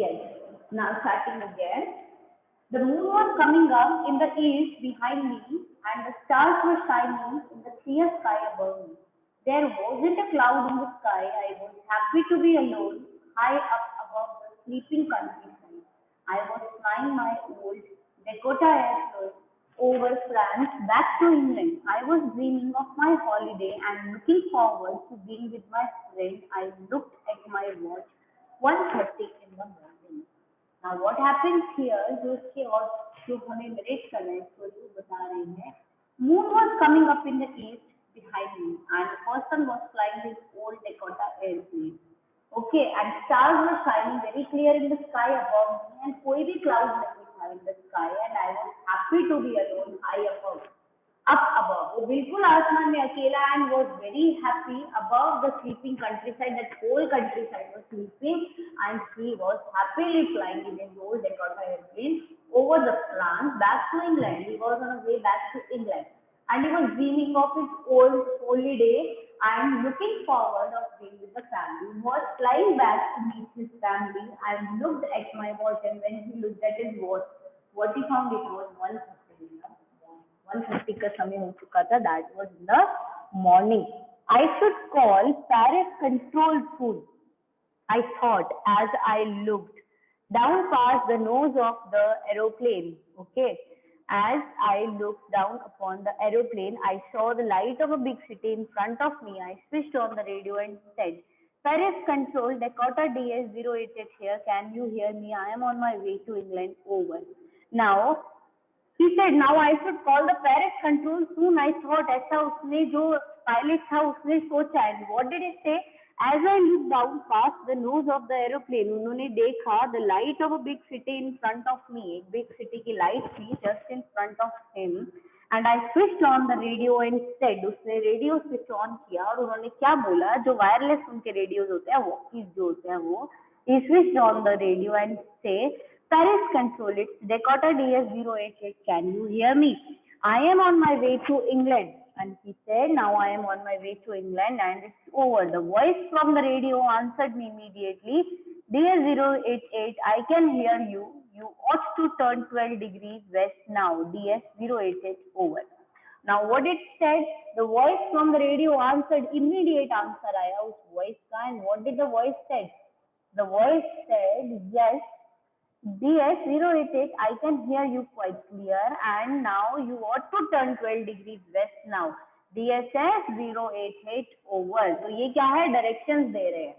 Yes. Now starting again. The moon was coming up in the east behind me, and the stars were shining in the clear sky above me. There wasn't a cloud in the sky. I was happy to be alone, high up above the sleeping countryside. I was flying my old Dakota airplane over France back to England. I was dreaming of my holiday and looking forward to being with my friend. I looked at my watch, 1:30 in the morning. Now what happens here, जो इसके और जो हमें narrate कर रहे हैं, story बता रही है, moon was coming up in the east behind me, and the person was flying his old Dakota airplane. Okay, and stars were shining very clear in the sky above me, and कोई भी cloud नहीं था in the sky, and I was happy to be alone high above. Up above, वो बिल्कुल आसमान में अकेला, and was very happy above the sleeping countryside. That whole countryside was sleeping, and he was happily flying in his old Dakota airplane over the France back to England. He was on his way back to England, and he was dreaming of his old holiday and looking forward of being with the family. He was flying back to meet his family and looked at my watch, and when he looked at his watch, what he found, it was 1:30. 1:30 का समय हो चुका था. That was in the morning. I should call Paris control soon, I thought as I looked down past the nose of the aeroplane. Okay, as I looked down upon the aeroplane, I saw the light of a big city in front of me. I switched on the radio and said, Paris control, Dakota DS088 here. Can you hear me? I am on my way to England. Over. Now he said, now I should call the Paris control soon. I thought, ऐसा उसने जो pilot था उसने सोचा. And what did he say? As I looked down past the nose of the aeroplane, उन्होंने देखा the light of a big city in front of me. एक big city की light थी just in front of him. And I switched on the radio and said, उसने radio switch on किया और उन्होंने क्या बोला, जो वायरलेस उनके रेडियोज होते हैं, वॉकीज जो होते हैं वो, he switched on the radio and say, Paris control, it's Dakota DS088. Can you hear me? I am on my way to England. And he said, now I am on my way to England and it's over. The voice from the radio answered me immediately. DS088, I can hear you. You ought to turn 12 degrees west now. DS088, over. Now what it said, the voice from the radio answered, immediate answer आया उस voice का. And what did the voice said? The voice said, yes, DS088, I can hear you quite clear, and now you ought to turn 12 degrees west now. DSS088, over. तो ये क्या है, directions दे रहे हैं.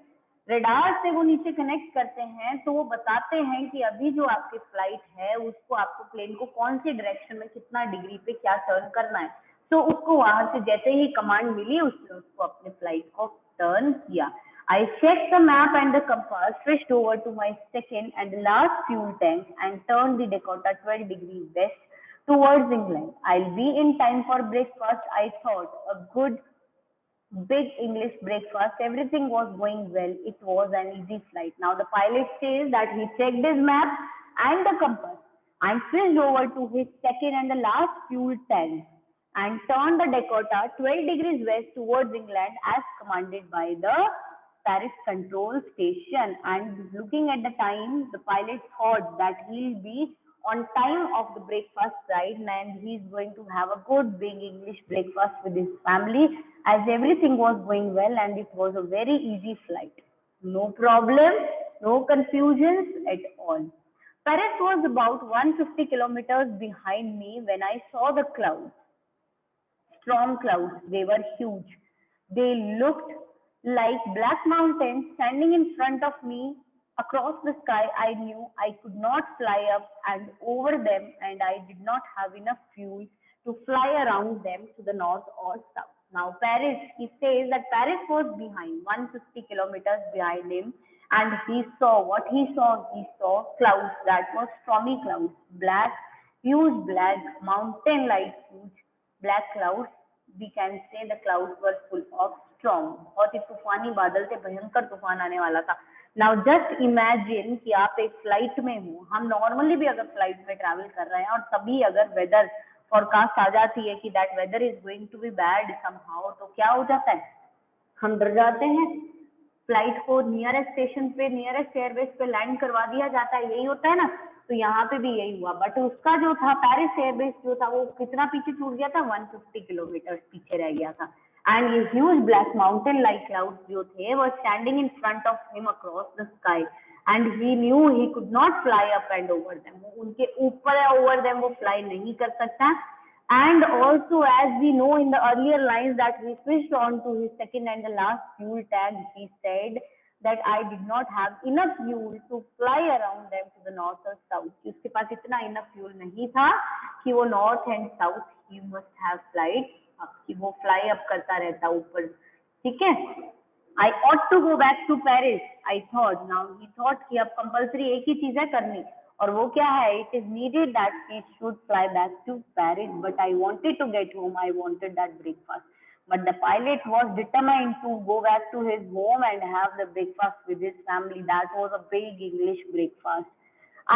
Radar से वो नीचे कनेक्ट करते हैं, तो वो बताते हैं कि अभी जो आपकी फ्लाइट है उसको, आपको प्लेन को कौन सी डायरेक्शन में कितना डिग्री पे क्या टर्न करना है. तो उसको वहां से जैसे ही कमांड मिली, उसने उसको अपने फ्लाइट को टर्न किया. I checked the map and the compass, switched over to my second and last fuel tank and turned the Dakota 12 degrees west towards England. I'll be in time for breakfast, I thought. A good big English breakfast. Everything was going well. It was an easy flight. Now the pilot says that he checked his map and the compass and switched over to his second and the last fuel tank and turned the Dakota 12 degrees west towards England as commanded by the Paris control station. And looking at the time, the pilot thought that he'll be on time of the breakfast ride, and he's going to have a good big English breakfast with his family, as everything was going well and it was a very easy flight. No problem, no confusions at all. Paris was about 150 kilometers behind me when I saw the clouds. Storm clouds, they were huge. They looked like black mountains standing in front of me across the sky. I knew I could not fly up and over them, and I did not have enough fuel to fly around them to the north or south. Now Paris, he says that Paris was behind, 150 kilometers behind him, and he saw what he saw. He saw clouds that were stormy clouds, black, huge black mountain-like huge black clouds. We can say the clouds were full of storm. बहुत ही तूफानी बादल थे, भयंकर तूफान आने वाला था. Now just imagine कि आप एक फ्लाइट में हो. हम नॉर्मली भी अगर फ्लाइट में ट्रैवल कर रहे हैं और तभी अगर वेदर फोरकास्ट आ जाती है कि that weather is going to be bad somehow, तो क्या हो जाता है, हम डर जाते हैं. फ्लाइट को नियरेस्ट स्टेशन पे, नियरेस्ट एयरबेस पे लैंड करवा दिया जाता है, यही होता है ना। तो यहाँ पे भी यही हुआ, बट उसका जो था पेरिस एयरबेस जो था वो कितना पीछे छूट गया था, 150 किलोमीटर पीछे रह गया था। एंड ये huge black mountain like clouds जो थे वो standing in front of him across the sky, and he new he could not fly up and over them, उनके ऊपर या ओवर देम वो फ्लाई नहीं कर सकता। And also, as we know in the earlier lines that we switched on to his second and the last fuel tank, he said that I did not have enough fuel to fly around them to the north or south. उसके पास इतना enough fuel नहीं था कि वो north and south he must have flight up, कि वो fly up करता रहता ऊपर, ठीक है। I ought to go back to Paris, I thought. Now he thought कि अब compulsory एक ही चीज है करनी, और वो क्या है, it is needed that he should fly back to Paris, but I wanted to get home, I wanted that breakfast. But the pilot was determined to go back to his home and have the breakfast with his family. That was a big English breakfast.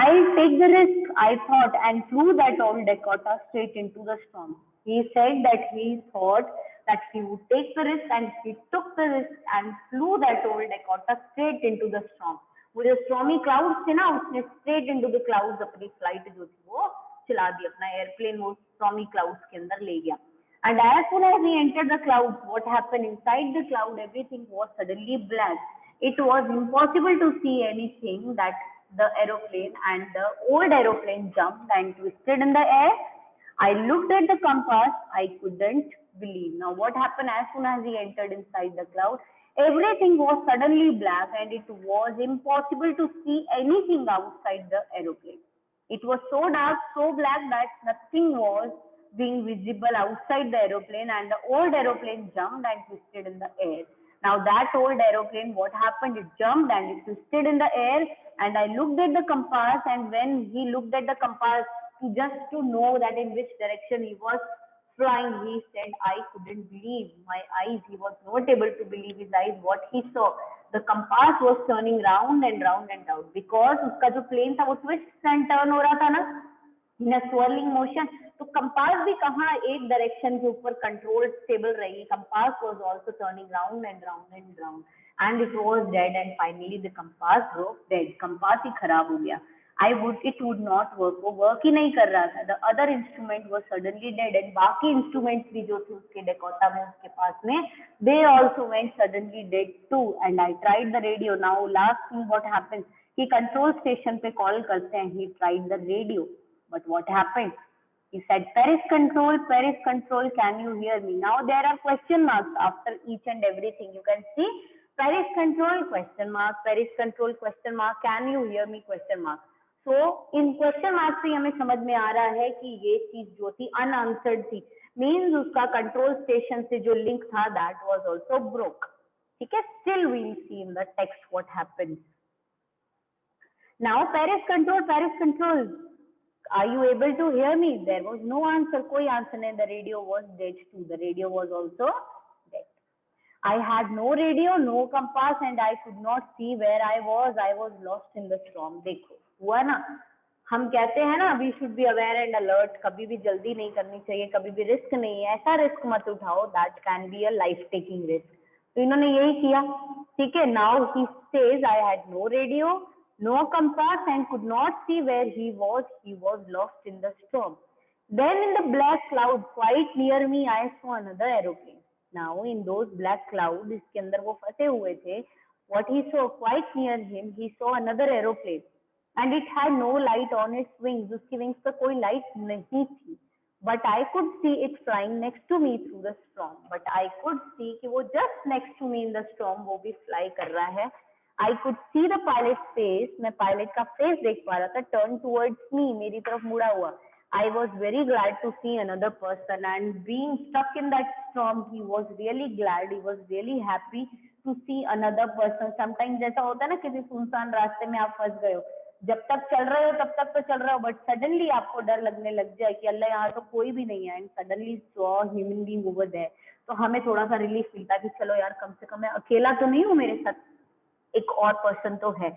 I'll take the risk, I thought, and flew that old Dakota straight into the storm. He said that he thought that he would take the risk, and he took the risk and flew that old Dakota straight into the storm. वो जो stormy clouds थे ना, उसने straight into the clouds अपनी flight जो थी वो चला दी, अपना एयरप्लेन वो स्टॉर्मी क्लाउड्स के अंदर ले गया। And as soon as he entered the clouds, what happened inside the cloud? Everything was suddenly black. It was impossible to see anything. That the aeroplane and the old aeroplane jumped and twisted in the air. I looked at the compass. I couldn't believe. Now, what happened as soon as he entered inside the cloud? Everything was suddenly black, and it was impossible to see anything outside the aeroplane. It was so dark, so black that nothing was being visible outside the aeroplane, and the old aeroplane jumped and twisted in the air. Now that old aeroplane, what happened? It jumped and it twisted in the air, and I looked at the compass, and when he looked at the compass just to know that in which direction he was flying, he said, I couldn't believe my eyes. He was not able to believe his eyes what he saw. The compass was turning round and round and round, because उसका जो plane था वो twist and turn हो रहा था ना, in a swirling motion. तो compass भी कहाँ एक डायरेक्शन के ऊपर कंट्रोल स्टेबल रही, compass was also turning round and round and round, and it was dead, and finally the compass broke dead, compass ही खराब हो गया। It would not work, वो वर्क ही नहीं कर रहा था। The other instrument was suddenly dead, and बाकी इंस्ट्रूमेंट्स भी जो थे उसके डेकोटा में उसके पास में, they also went suddenly dead too. And I tried the radio. Now last thing what happened, कि कंट्रोल स्टेशन पे कॉल करते हैं, he tried the radio, but what happened? He said, Paris control, can you hear me? Now there are question marks after each and everything. You can see Paris control, question mark, Paris control, question mark, can you hear me, question mark. So in question mark से हमें समझ में आ रहा है कि ये चीज जो थी अनआंसर्ड थी, मींस उसका कंट्रोल स्टेशन से जो लिंक था दैट वाज आल्सो ब्रोक, ठीक है। Still we will see in the text what happened. Now Paris control, are you able to hear me? There was no answer, कोई answer नहीं। The radio was dead too. The radio was also dead. I had no radio, no compass, and I could not see where I was. I was lost in the storm. देखो हुआ ना, हम कहते हैं ना we should be aware and alert, कभी भी जल्दी नहीं करनी चाहिए, कभी भी रिस्क नहीं है, ऐसा रिस्क मत उठाओ that can be a life taking risk. तो इन्होंने यही किया, ठीक है। Now he says I had no radio, no compass, and could not see where he was lost in the storm. Then in the black cloud quite near me I saw another aeroplane. Now in those black clouds इसके अंदर वो फंसे हुए थे, what he saw quite near him, he saw another aeroplane, and it had no light on its wings. उसकी wings पे कोई light नहीं थी, but I could see it flying next to me through the storm. But I could see कि वो just next to me in the storm वो भी fly कर रहा है। I could see the pilot's face, मैं पायलट का face देख पा रहा था, turn towards me, मेरी तरफ मुड़ा हुआ। I was very glad to see another person, and being stuck in that storm, he was really glad, he was really happy to see another person. Sometimes जैसा होता है ना, किसी सुनसान रास्ते में आप फंस गए हो, जब तक चल रहे हो तब तक तो चल रहे हो, बट सडनली आपको डर लगने लग जाए कि अल्लाह यहाँ तो कोई भी नहीं है, and suddenly saw human being over there, तो हमें थोड़ा सा रिलीफ मिलता है कि चलो यार कम से कम मैं अकेला तो नहीं हूँ, मेरे साथ एक और पर्सन तो है।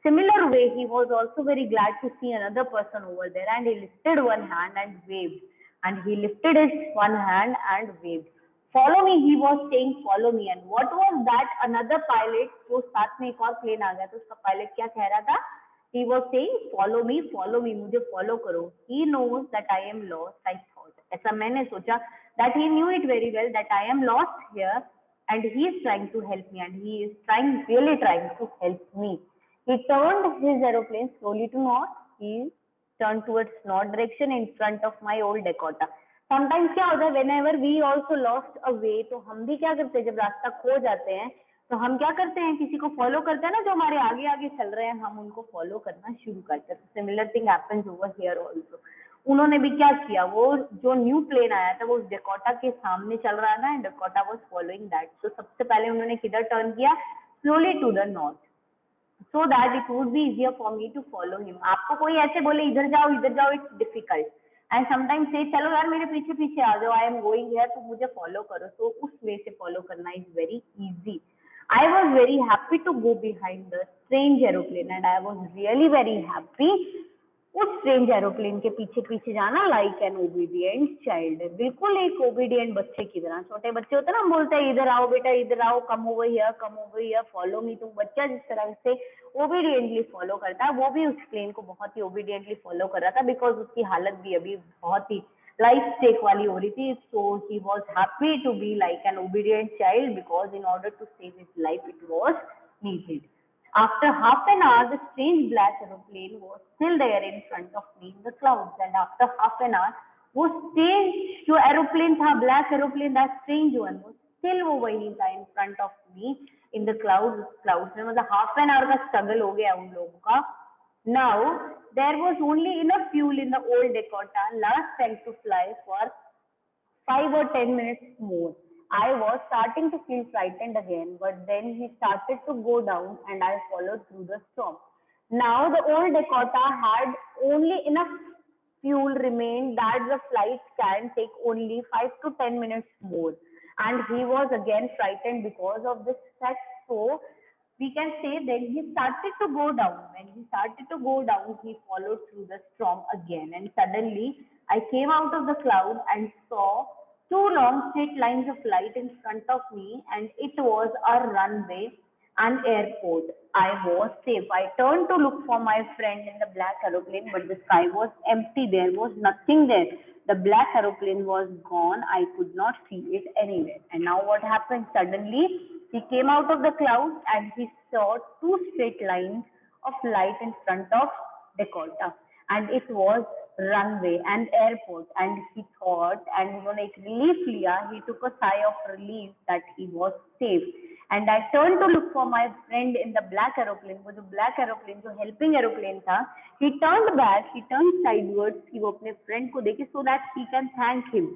Similar way, he was also very glad to see another person over there, and he lifted one hand and waved, and he lifted his one hand and waved. follow me, he was saying follow me. And what was that? Another pilot, जो साथ में एक और plane आ गया तो उसका pilot क्या कह रहा था? He was saying follow me, मुझे follow करो. He knows that I am lost, I thought. ऐसा मैंने सोचा, that he knew it very well that I am lost here and he is trying to help me, and he is really trying to help me. He turned his aeroplane slowly to north. He turned towards north direction in front of my old Dakota. Sometimes क्या होता है, whenever we also lost a way, तो हम भी क्या करते हैं, जब रास्ता खो जाते हैं तो हम क्या करते हैं, किसी को फॉलो करते हैं ना, जो हमारे आगे आगे चल रहे हैं, हम उनको फॉलो करना शुरू करते हैं. Similar thing happens over here also. उन्होंने भी क्या किया, वो जो न्यू प्लेन आया था वो उस डेकोटा के सामने चल रहा था and Dakota was following that. तो सबसे पहले उन्होंने किधर टर्न किया, slowly to the north, so that it would be easier for me to follow him. आपको कोई ऐसे बोले इधर जाओ, इट्स डिफिकल्ट, एंड समटाइम्स से चलो यार मेरे पीछे पीछे आ जाओ, आई एम गोइंग हियर, तो मुझे फॉलो करो. तो उस वे से फॉलो करना is very easy. I was very happy to go behind the strange aeroplane and I was really very happy उस स्ट्रेंज एरोप्लेन के पीछे पीछे जाना लाइक एन ओबीडियंट चाइल्ड. बिल्कुल एक ओबीडियंट बच्चे की तरह. छोटे बच्चे होते हैं ना, हम बोलते हैं इधर आओ बेटा, इधर आओ, come over here, follow me. तो बच्चा जिस तरह से ओबीडियंटली फॉलो करता है, वो भी उस प्लेन को बहुत ही ओबीडियंटली फॉलो कर रहा था, बिकॉज उसकी हालत भी अभी बहुत ही लाइफ स्टेक वाली हो रही थी. So he was happy to be like an obedient child because in order to save his life it was needed. After half an hour, the strange black aeroplane was still there in front of me in the clouds. And after half an hour, वो strange जो aeroplane था, black aeroplane, that strange one, वो still वो वही था in front of me in the clouds. में मतलब half an hour का struggle हो गया उन लोगों का. Now there was only enough fuel in the old Dakota last tank to fly for 5 or 10 minutes more. I was starting to feel frightened again, but then he started to go down and I followed through the storm. Now the old Dakota had only enough fuel remained that the flight can take only 5 to 10 minutes more. And he was again frightened because of this fact. So we can say then he started to go down. When he started to go down, he followed through the storm again. And suddenly I came out of the cloud and saw two long straight lines of light in front of me, and it was a runway, an airport. I was safe. I turned to look for my friend in the black aeroplane, but the sky was empty. There was nothing there. The black aeroplane was gone. I could not see it anywhere. And now what happened? Suddenly, he came out of the cloud and he saw two straight lines of light in front of Dakota. And it was runway and airport, and he thought, and उन्होंने एक relief लिया. He took a sigh of relief that he was safe. And I turned to look for my friend in the black aeroplane. वो जो black aeroplane, जो helping aeroplane था, he turned back, he turned sidewards कि वो अपने friend को देखे so that he can thank him.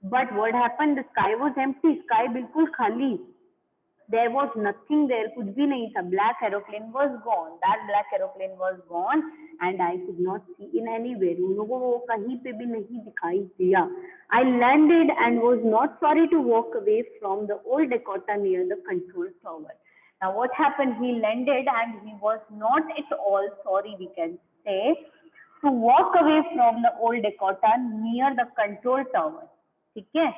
But what happened? The sky was empty. Sky बिल्कुल खाली. There was nothing there, कुछ भी नहीं था. Black aeroplane was gone. That black aeroplane was gone and I could not see in anywhere. उन लोगों को कहीं पे भी नहीं दिखाई दिया. I landed and was not sorry to walk away from the old Dakota near the control tower. Now what happened? He landed and he was not at all sorry, we can say, to walk away from the old Dakota near the control tower. ठीक है,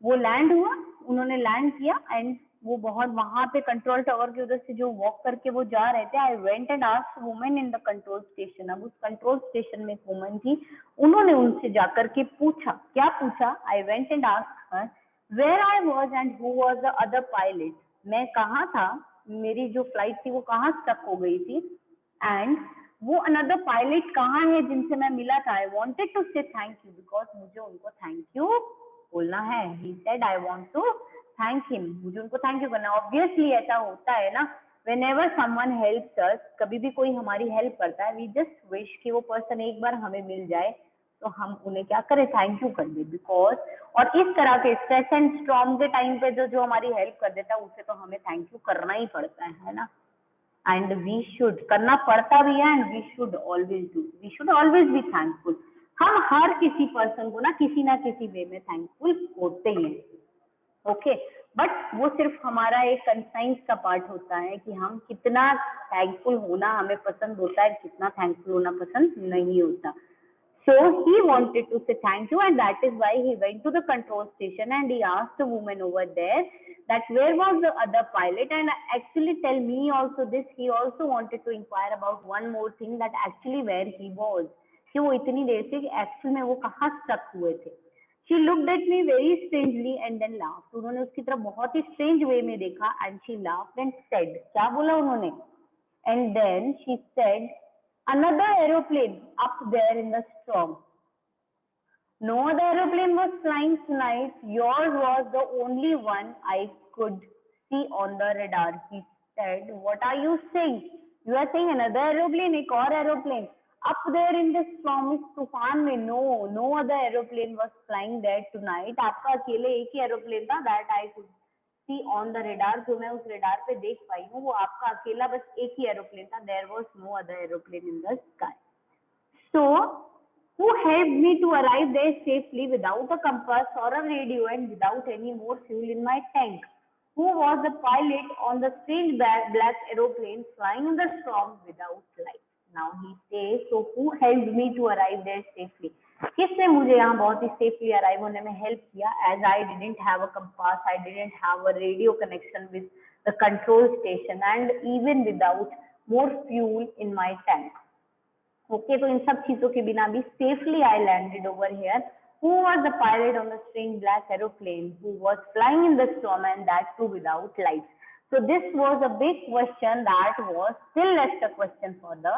वो land हुआ, उन्होंने land किया and वो बहुत वहां पे कंट्रोल टावर के उधर से जो वॉक करके वो जा रहे थे. आई went and asked women in the control station. अब उस कंट्रोल स्टेशन में एक वुमन थी, उन्होंने उनसे जाकर के पूछा. क्या पूछा? I went and asked her where I was and who was the other pilot. मैं कहाँ था, मेरी जो फ्लाइट थी वो कहाँ स्टक हो गई थी, एंड वो अनदर पायलट कहाँ है जिनसे मैं मिला था. I wanted to say thank you because मुझे उनको थैंक यू बोलना है. He said I want to thank him. मुझे उनको थैंक यू करना. ऑब्वियसली ऐसा होता है ना, व्हेनेवर समवन हेल्प्स अस, कभी भी कोई हमारी हेल्प करता है, वी जस्ट विश कि वो पर्सन एक बार हमें मिल जाए तो हम उन्हें क्या करें, थैंक यू कर दे. बिकॉज और इस तरह के स्ट्रेस एंड स्टॉर्म के टाइम पे जो हमारी हेल्प कर देता है उसे तो हमें थैंक यू करना ही पड़ता है ना. एंड वी शुड करना पड़ता भी है, and we should always be thankful. हम हर किसी पर्सन को ना किसी वे में थैंकफुल होते ही हैं. ओके, बट वो सिर्फ हमारा एक कंसाइंस का पार्ट होता है कि हम कितना थैंकफुल होना हमें पसंद होता है, कितना थैंकफुल होना पसंद नहीं होता. So he wanted to say thank you, and that is why he went to the control station and he asked the woman over there that where was the other pilot, and actually tell me also this, he also wanted to inquire about one more thing, that actually where he was, कि वो इतनी देर से actual में वो कहाँ stuck हुए थे. She looked at me very strangely and then laughed. उन्होंने उसकी तरफ बहुत ही strange way में देखा and she laughed and said, क्या बोला उन्होंने? And then she said, another aeroplane up there in the storm. No other aeroplane was flying tonight. Yours was the only one I could see on the radar. He said, what are you saying? You are saying another aeroplane, एक और aeroplane. Up there in the storm, इस तूफान में, no other aeroplane was flying there tonight. आपका अकेले एक ही aeroplane था, that I could see on the radar, जो मैं उस radar पे देख पाई हूँ, वो आपका अकेला बस एक ही aeroplane था. There was no other aeroplane in the sky. So, who helped me to arrive there safely without a compass or a radio and without any more fuel in my tank? Who was the pilot on the strange black aeroplane flying in the storm without lights? Now he says, so who helped me to arrive there safely? किसने मुझे यहाँ बहुत ही safely arrive होने में help किया? As I didn't have a compass, I didn't have a radio connection with the control station, and even without more fuel in my tank. Okay, तो इन सब चीजों के बिना भी safely I landed over here. Who was the pilot on the strange black aeroplane who was flying in the storm, and that too without lights? So this was a big question that was still left a question for the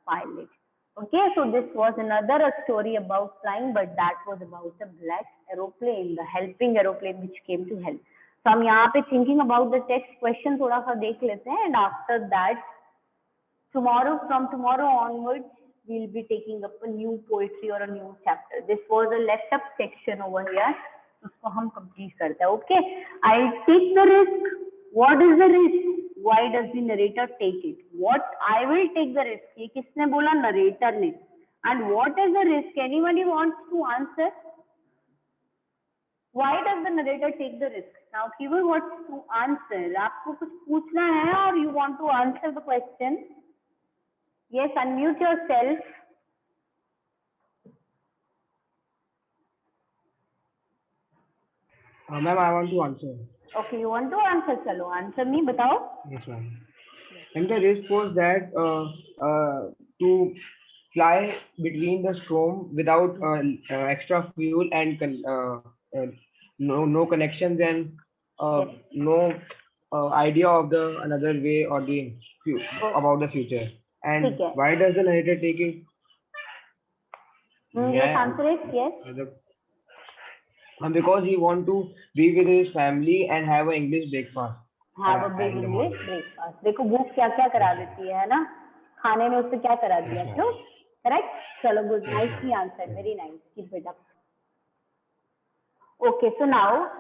pilot. Okay, so this was another story about flying, but that was about the black aeroplane, the helping aeroplane which came to help. So हम यहाँ पे thinking about the text question थोड़ा सा देख लेते हैं, and after that from tomorrow onwards we'll be taking up a new poetry or a new chapter. This was a left up section over here, उसको हम complete करते हैं. Okay, I'll take the risk. What is the risk? Why does the narrator take it? What I will take the risk. ये किसने बोला? Narrator ने. And what is the risk? Anybody wants to answer? Why does the narrator take the risk? Now, if you want to answer, आपको कुछ पूछना है or you want to answer the question? Yes, unmute yourself. Ma'am, I want to answer. Okay, you want to answer? Chalo, answer me, batao. Yes, ma'am. And the risk was that to fly between the storm without extra fuel and no connections and no idea of the another way or the about the future. And why does the narrator take it? Yes, answer it. Yes. Because he want to be with his family and have an English breakfast. Have a big English breakfast. देखो भूख क्या क्या करा देती है ना, खाने में उससे क्या करा दिया? True, correct? चलो, good, nicely answered, very nice. Keep it up. Okay, so now,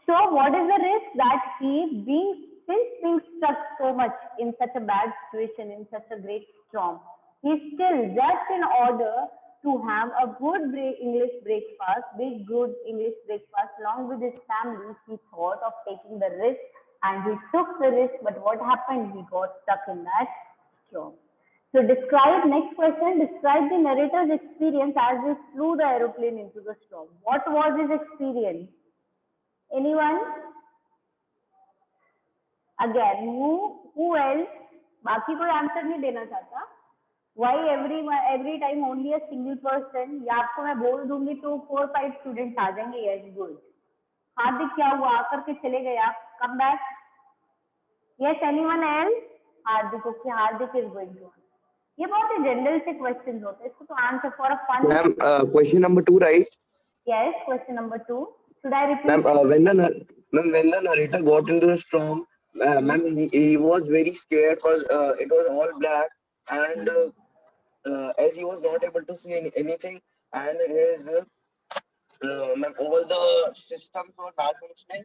what is the risk that he being stuck so much in such a bad situation, in such a great storm, he still just in order to have a good English breakfast, big good English breakfast along with his family, he thought of taking the risk, and he took the risk, but what happened? He got stuck in that storm. So next question, describe the narrator's experience as he flew the aeroplane into the storm. What was his experience? Anyone? Again, who else? बाकी कोई answer नहीं देना चाहता? Why every time only a single person? या आपको मैं बोल दूंगी तो 4-5 students आ जाएंगे. Yes, good. हार्दिक क्या हुआ? आकर के चले गए आप? Come back. Yes, anyone else? Hardik, okay, Hardik is going to answer. ये बहुत ही जनरल से क्वेश्चंस होते हैं, इसको तो answer for a fun. Ma'am, question number 2, right? Yes, question number 2. Should I repeat? Ma'am, when the narrator got into the storm, ma'am, he was very scared because it was all black, and as he was not able to see anything, and his ma'am, all the systems were malfunctioning.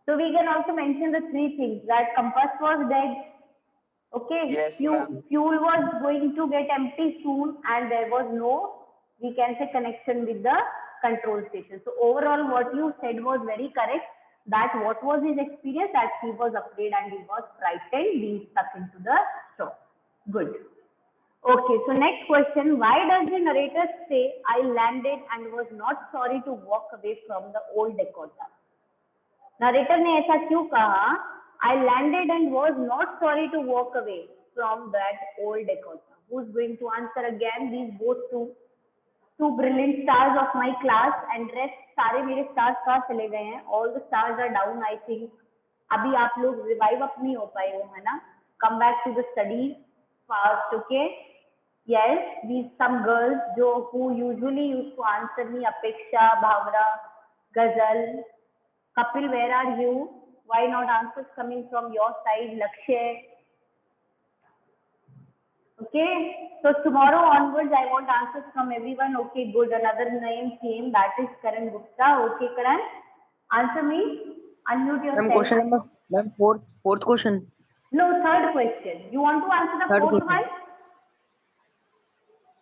So we can also mention the 3 things, that compass was dead. Okay. Yes, fuel was going to get empty soon, and there was no, we can say, connection with the control station. So overall, what you said was very correct. That what was his experience? That he was afraid and he was frightened, being stuck into the storm. Good. Okay, so next question. Why does the narrator say, I landed and was not sorry to walk away from the old Dakota? Narrator ने ऐसा क्यों कहा? I landed and was not sorry to walk away from that old Dakota. Who's going to answer again? These both two brilliant stars of my class, and rest सारे मेरे stars कहाँ चले गए हैं? All the stars are down, I think. अभी आप लोग revive up नहीं हो पाए हो, है ना? Come back to the studies fast, okay? Yes, these some girls who usually used to answer me, Apeksha, Bhavra, Ghazal, Kapil, where are you? Why not answers coming from your side, Lakshay? Okay, so tomorrow onwards I want answers from everyone. Okay, good. Another name came, that is Karan Gupta. Okay, Karan, answer me. Unmute yourself. Question number fourth question. No, third question. You want to answer the Third fourth question.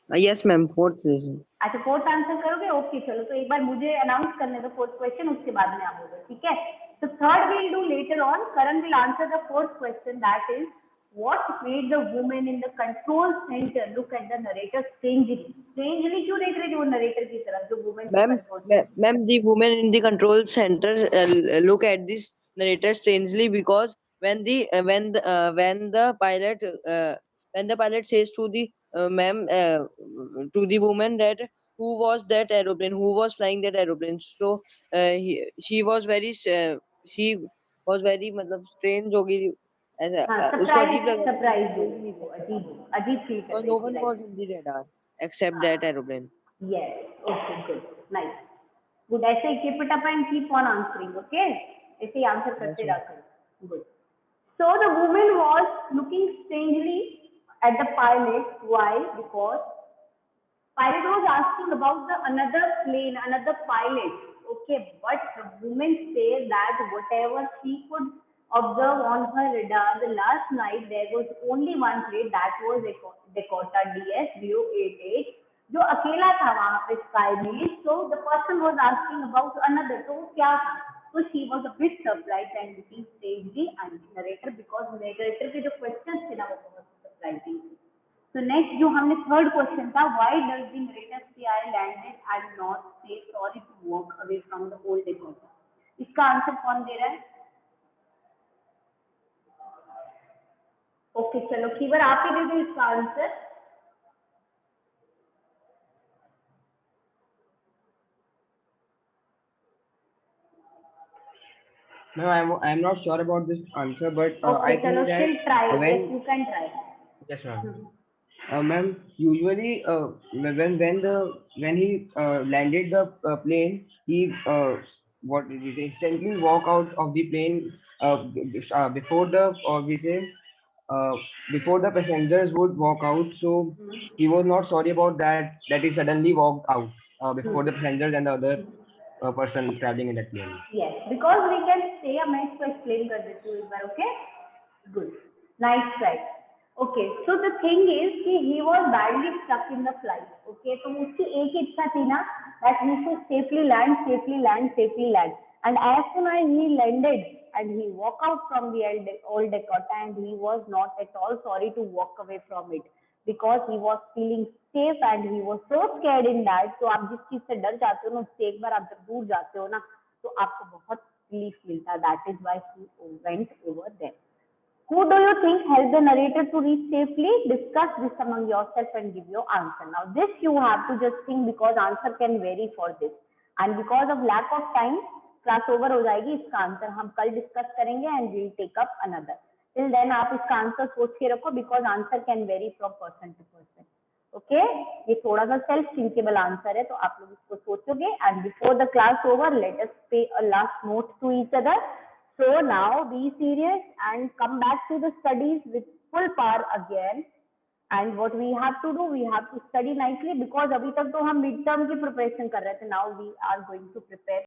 one? Yes, ma'am. Fourth question. अच्छा fourth answer करोगे okay चलो तो एक बार मुझे announce करने दो fourth question उसके बाद में आप बोलो ठीक है तो third will do later on Karan will answer the fourth question that is what made the woman in the control center look at the narrator strangely क्यों देख रही थी वो नरेटर की तरफ जो woman Ma'am, the woman in the control center look at this narrator strangely because when the pilot says to the to the woman that who was that aeroplane, who was flying that aeroplane, so she was very मतलब strange होगी ऐसा उसको अजीब लगा अजीब feel कर रही no थी one was in the radar except that aeroplane. Yes, okay, good, nice. Good, ऐसे ही keep it up and keep on answering, okay? ऐसे ही आंसर करते रहा करो. Good. So the woman was looking strangely at the pilot. Why? Because pilot was asking about the another plane, another pilot. Okay, but the woman said that whatever she could observe on her radar, the last night there was only one plane, that was Dakota DS-088, जो अकेला था वहाँ पे sky में. So the person was asking about another. तो वो क्या था? So she was a bit surprised and looking strangely at the narrator because narrator के जो questions थे ना वो बहुत surprising थे. So next जो हमने third question था, why does the narrator say I landed and not say sorry to walk away from the old Dakota? इसका आंसर कौन दे रहा है? ओके चलो खीवर आप ही दे दो इसका answer. No, I'm not sure about this answer, but okay, I think that still try. when Yes, you can try. yes, ma'am. Ma'am, usually when he landed the plane, he what did we say? Instantly walk out of the plane before the we say before the passengers would walk out. So he was not sorry about that he suddenly walked out before the passengers and the other person traveling in that plane. Yes, because we can say मैं इसको explain कर देती हूँ एक बार. Okay, good, nice try. Okay, so the thing is कि he was badly stuck in the flight. Okay, तो उसकी एक इच्छा थी ना that he should safely land. And as soon as he landed and he walked out from the old Dakota, and he was not at all sorry to walk away from it because he was feeling safe and he was so scared in that. तो आप जिस चीज से डर जाते हो ना उससे एक बार आप जब दूर जाते हो ना तो आपको बहुत रिलीफ मिलता है. That is why he went over there. Who do you think helped the narrator to reach safely? Discuss this among yourself and give your answer. Now this you have to just think because answer can vary for this. And because of lack of time, class over हो जाएगी. इसका answer हम कल discuss करेंगे and we'll take up another. Till then आप इसका answer सोच के रखो because answer can vary from person to person. Okay? ये थोड़ा सा self thinkable आंसर है तो आप लोग इसको सोचोगे. And before the class over, let us pay a last note to each other. So now be serious and come back to the studies with full power again. And what we have to do, we have to study nicely because अभी तक तो हम mid term की preparation कर रहे थे. Now we are going to prepare